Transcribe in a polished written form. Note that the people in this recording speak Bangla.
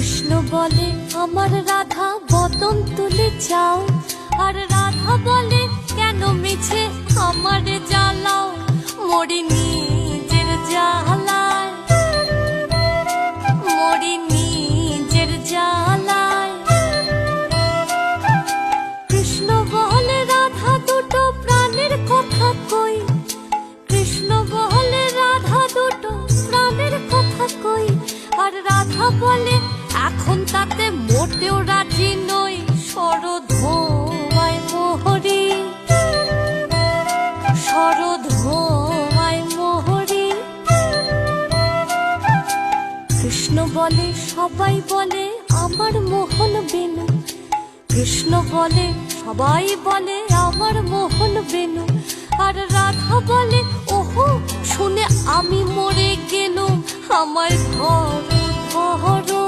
কৃষ্ণ বলে আমার রাধা বদন তুলে যাও, আর রাধা বলে কেন মিছে আমারে জ্বালাও, মরি নিজের জ্বালায়, মরি নিজের জ্বালায়। কৃষ্ণ বলে রাধা দুটো প্রাণের কথা কই, কৃষ্ণ বলে রাধা দুটো প্রাণের কথা কই, আর রাধা বলে এখন তাতে মোটেও রাজি নই, শরধোয়ায় মোহরি, শরধোয়ায় মোহরি। কৃষ্ণ বলে সবাই বলে আমার মোহন বেনু, কৃষ্ণ বলে সবাই বলে আমার মোহন বেনু, আর রাধা বলে ওহো শুনে আমি মরে গেলুম, আমার ধরো ধরো।